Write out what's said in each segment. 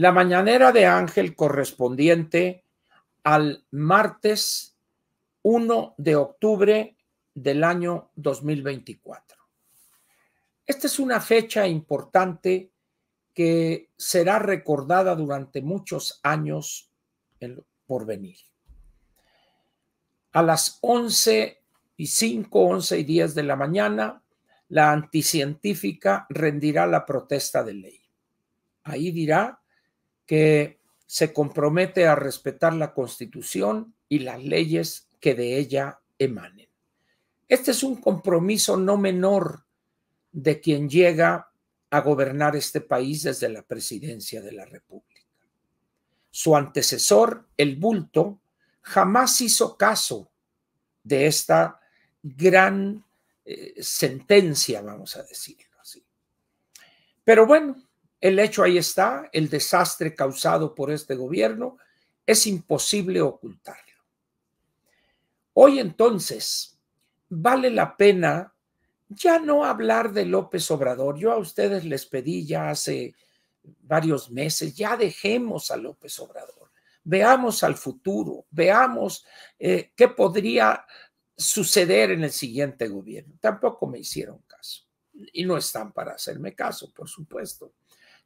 La mañanera de Ángel correspondiente al martes 1 de octubre del año 2024. Esta es una fecha importante que será recordada durante muchos años por venir. A las 11:05, 11:10 de la mañana, la anticientífica rendirá la protesta de ley. Ahí dirá que se compromete a respetar la Constitución y las leyes que de ella emanen. Este es un compromiso no menor de quien llega a gobernar este país desde la presidencia de la República. Su antecesor, el Bulto, jamás hizo caso de esta gran sentencia, vamos a decirlo así. Pero bueno, el hecho ahí está, el desastre causado por este gobierno es imposible ocultarlo. Hoy entonces vale la pena ya no hablar de López Obrador. Yo a ustedes les pedí ya hace varios meses, ya dejemos a López Obrador, veamos al futuro, veamos qué podría suceder en el siguiente gobierno. Tampoco me hicieron caso y no están para hacerme caso, por supuesto.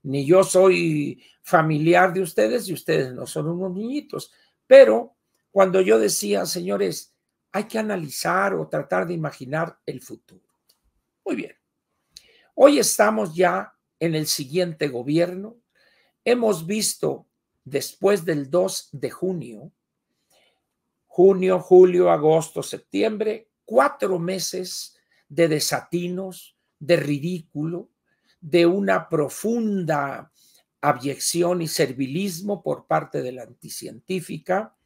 Ni yo soy familiar de ustedes y ustedes no son unos niñitos, pero cuando yo decía, señores, hay que analizar o tratar de imaginar el futuro. Muy bien, hoy estamos ya en el siguiente gobierno. Hemos visto después del 2 de junio, julio, agosto, septiembre, 4 meses de desatinos, de ridículo, de una profunda abyección y servilismo por parte de la anticientífica,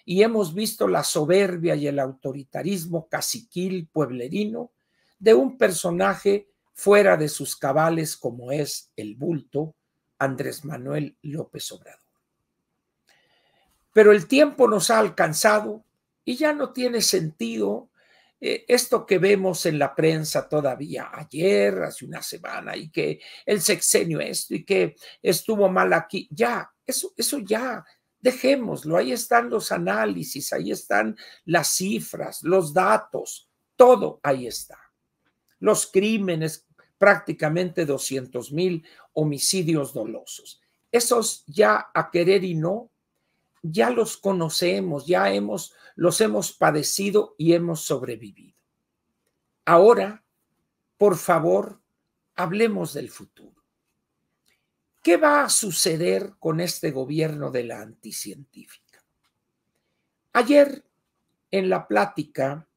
y hemos visto la soberbia y el autoritarismo caciquil pueblerino de un personaje fuera de sus cabales como es el Bulto, Andrés Manuel López Obrador. Pero el tiempo nos ha alcanzado y ya no tiene sentido esto que vemos en la prensa todavía ayer, hace una semana, y que el sexenio esto y que estuvo mal aquí. Ya, eso ya, dejémoslo. Ahí están los análisis, ahí están las cifras, los datos, todo ahí está. Los crímenes, prácticamente 200,000 homicidios dolosos. Esos ya a querer y no, ya los conocemos, los hemos padecido y hemos sobrevivido. Ahora, por favor, hablemos del futuro. ¿Qué va a suceder con este gobierno de la anticientífica? Ayer, en la plática,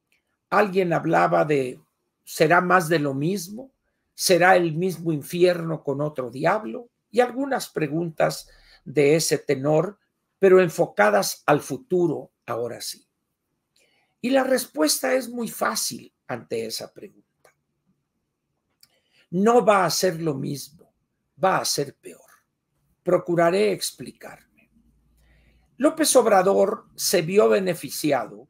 alguien hablaba de ¿será más de lo mismo? ¿Será el mismo infierno con otro diablo? Y algunas preguntas de ese tenor, pero enfocadas al futuro, ahora sí. Y la respuesta es muy fácil ante esa pregunta. No va a ser lo mismo, va a ser peor. Procuraré explicarme. López Obrador se vio beneficiado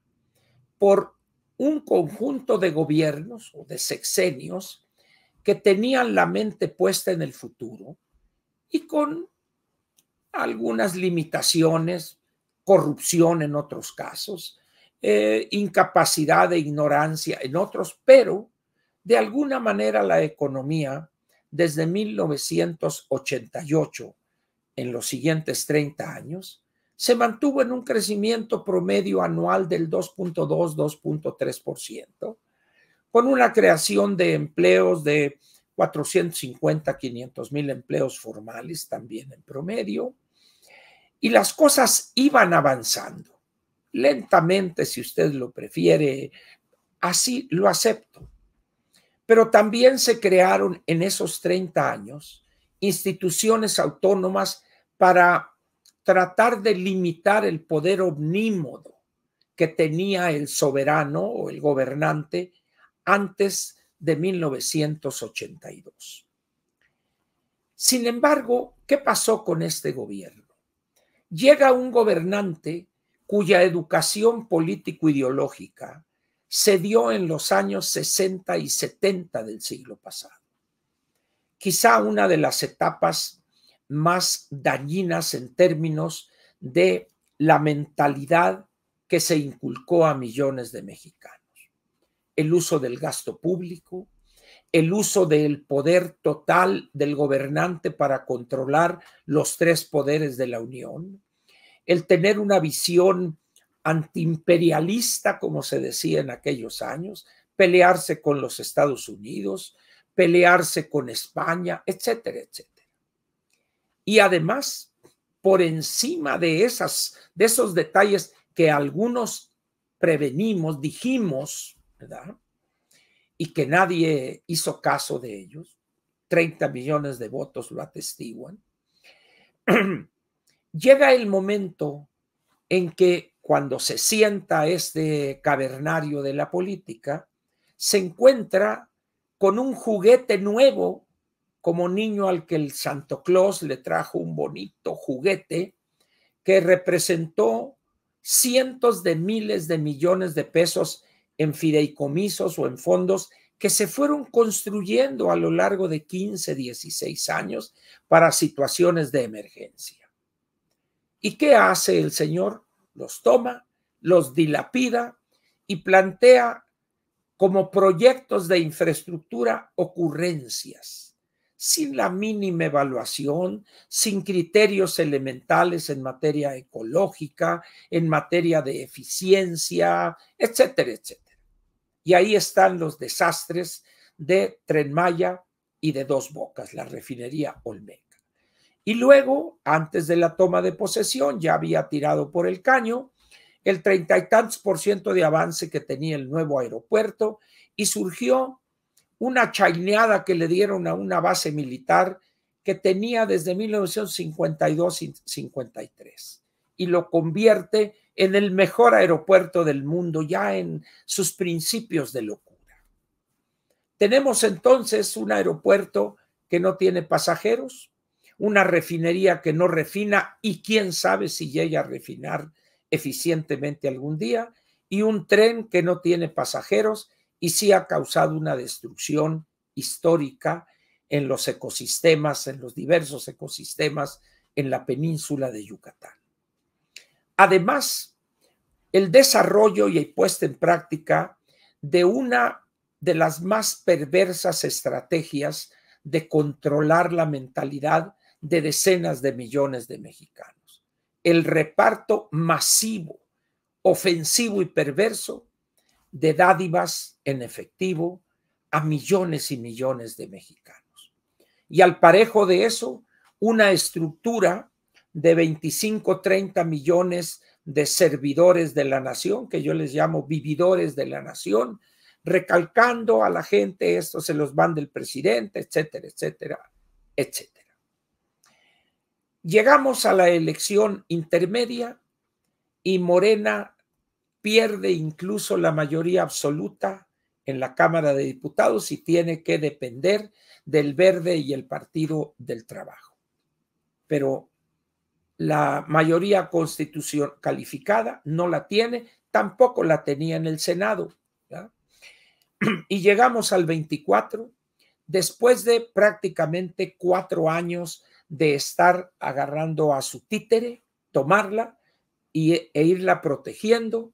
por un conjunto de gobiernos o de sexenios que tenían la mente puesta en el futuro y con algunas limitaciones, corrupción en otros casos, incapacidad e ignorancia en otros, pero de alguna manera la economía desde 1988, en los siguientes 30 años, se mantuvo en un crecimiento promedio anual del 2.2, 2.3%, con una creación de empleos de 450, 500,000 empleos formales también en promedio, y las cosas iban avanzando, lentamente si usted lo prefiere, así lo acepto. Pero también se crearon en esos 30 años instituciones autónomas para tratar de limitar el poder omnímodo que tenía el soberano o el gobernante antes de 1982. Sin embargo, ¿qué pasó con este gobierno? Llega un gobernante cuya educación político-ideológica se dio en los años 60 y 70 del siglo pasado. Quizá una de las etapas más dañinas en términos de la mentalidad que se inculcó a millones de mexicanos. El uso del gasto público, el uso del poder total del gobernante para controlar los tres poderes de la Unión, el tener una visión antiimperialista, como se decía en aquellos años, pelearse con los Estados Unidos, pelearse con España, etcétera, etcétera. Y además, por encima de esos detalles que algunos prevenimos, dijimos, ¿verdad?, y que nadie hizo caso de ellos, 30 millones de votos lo atestiguan, llega el momento en que cuando se sienta este cavernario de la política, se encuentra con un juguete nuevo, como niño al que el Santo Claus le trajo un bonito juguete que representó cientos de miles de millones de pesos en fideicomisos o en fondos que se fueron construyendo a lo largo de 15, 16 años para situaciones de emergencia. ¿Y qué hace el señor? Los toma, los dilapida y plantea como proyectos de infraestructura ocurrencias, sin la mínima evaluación, sin criterios elementales en materia ecológica, en materia de eficiencia, etcétera, etcétera. Y ahí están los desastres de Tren Maya y de Dos Bocas, la refinería Olmeca. Y luego, antes de la toma de posesión, ya había tirado por el caño el 30 y tantos % de avance que tenía el nuevo aeropuerto y surgió una chaineada que le dieron a una base militar que tenía desde 1952 y 53 y lo convierte en el mejor aeropuerto del mundo ya en sus principios de locura. Tenemos entonces un aeropuerto que no tiene pasajeros, una refinería que no refina y quién sabe si llega a refinar eficientemente algún día, y un tren que no tiene pasajeros y sí ha causado una destrucción histórica en los ecosistemas, en los diversos ecosistemas en la península de Yucatán. Además, el desarrollo y puesta en práctica de una de las más perversas estrategias de controlar la mentalidad de decenas de millones de mexicanos. El reparto masivo, ofensivo y perverso de dádivas en efectivo a millones y millones de mexicanos. Y al parejo de eso, una estructura de 25, 30 millones de servidores de la nación, que yo les llamo vividores de la nación, recalcando a la gente, esto se los manda el presidente, etcétera, etcétera, etcétera. Llegamos a la elección intermedia y Morena pierde incluso la mayoría absoluta en la Cámara de Diputados y tiene que depender del Verde y el Partido del Trabajo. Pero la mayoría constitucional calificada no la tiene, tampoco la tenía en el Senado, ¿ya? Y llegamos al 24, después de prácticamente 4 años de estar agarrando a su títere, tomarla e irla protegiendo,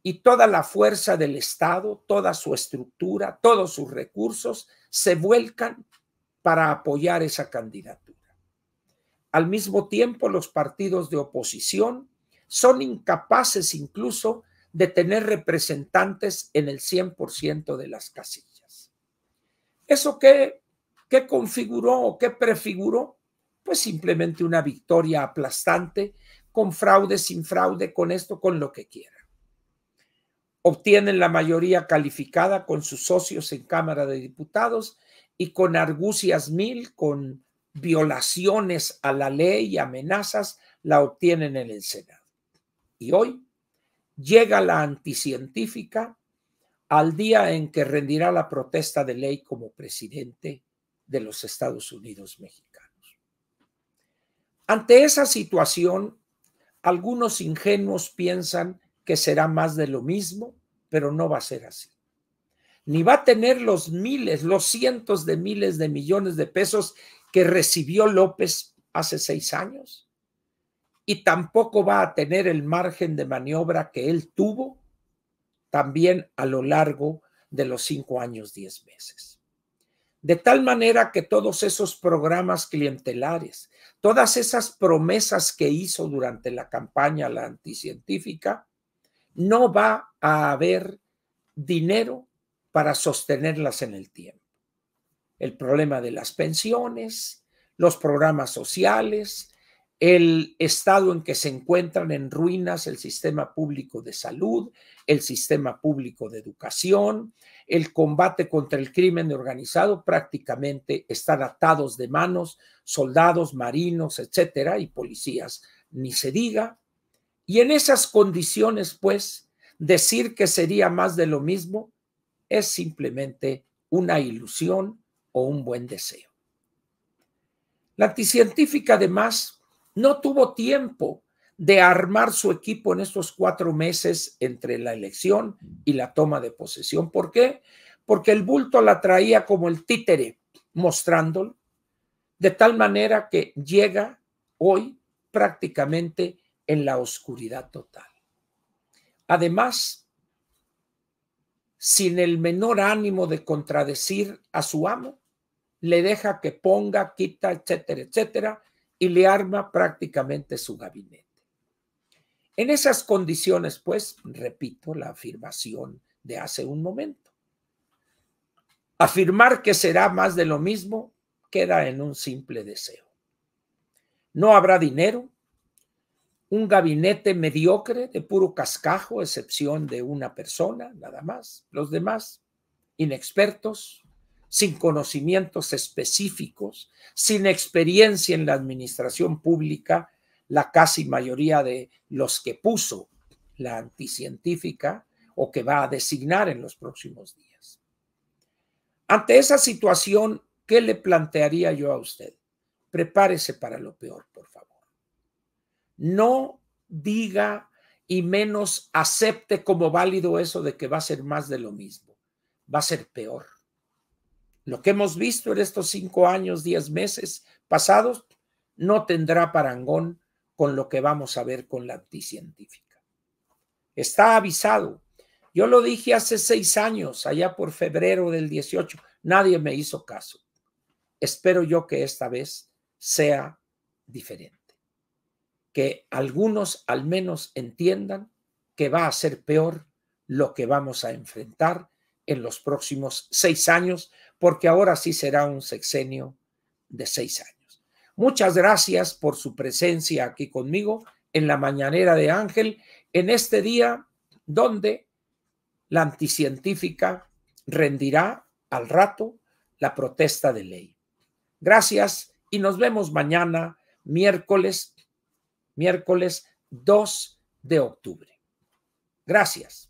y toda la fuerza del Estado, toda su estructura, todos sus recursos se vuelcan para apoyar esa candidatura. Al mismo tiempo, los partidos de oposición son incapaces incluso de tener representantes en el 100% de las casillas. ¿Eso qué configuró o qué prefiguró? Pues simplemente una victoria aplastante, con fraude, sin fraude, con esto, con lo que quiera. Obtienen la mayoría calificada con sus socios en Cámara de Diputados y con argucias mil, con violaciones a la ley y amenazas, la obtienen en el Senado. Y hoy llega la anticientífica al día en que rendirá la protesta de ley como presidente de los Estados Unidos mexicanos. Ante esa situación, algunos ingenuos piensan que será más de lo mismo, pero no va a ser así. Ni va a tener los miles, los cientos de miles de millones de pesos que recibió López hace 6 años y tampoco va a tener el margen de maniobra que él tuvo también a lo largo de los 5 años, 10 meses. De tal manera que todos esos programas clientelares, todas esas promesas que hizo durante la campaña la anticientífica, no va a haber dinero para sostenerlas en el tiempo. El problema de las pensiones, los programas sociales, el estado en que se encuentran en ruinas el sistema público de salud, el sistema público de educación, el combate contra el crimen organizado, prácticamente están atados de manos soldados, marinos, etcétera, y policías, ni se diga. Y en esas condiciones, pues, decir que sería más de lo mismo es simplemente una ilusión o un buen deseo. La anticientífica, además, no tuvo tiempo de armar su equipo en estos 4 meses entre la elección y la toma de posesión. ¿Por qué? Porque el bulto la traía como el títere mostrándolo, de tal manera que llega hoy prácticamente en la oscuridad total. Además, sin el menor ánimo de contradecir a su amo, le deja que ponga, quita, etcétera, etcétera, y le arma prácticamente su gabinete. En esas condiciones, pues, repito la afirmación de hace un momento. Afirmar que será más de lo mismo queda en un simple deseo. No habrá dinero, un gabinete mediocre de puro cascajo, excepción de una persona, nada más. Los demás, inexpertos, sin conocimientos específicos, sin experiencia en la administración pública, la casi mayoría de los que puso la anticientífica o que va a designar en los próximos días. Ante esa situación, ¿qué le plantearía yo a usted? Prepárese para lo peor, por favor. No diga y menos acepte como válido eso de que va a ser más de lo mismo. Va a ser peor. Lo que hemos visto en estos 5 años, 10 meses pasados, no tendrá parangón con lo que vamos a ver con la anticientífica. Está avisado. Yo lo dije hace 6 años, allá por febrero del 18. Nadie me hizo caso. Espero yo que esta vez sea diferente. Que algunos al menos entiendan que va a ser peor lo que vamos a enfrentar en los próximos 6 años, porque ahora sí será un sexenio de 6 años. Muchas gracias por su presencia aquí conmigo en la Mañanera de Ángel, en este día donde la anticientífica rendirá al rato la protesta de ley. Gracias y nos vemos mañana, miércoles 2 de octubre. Gracias.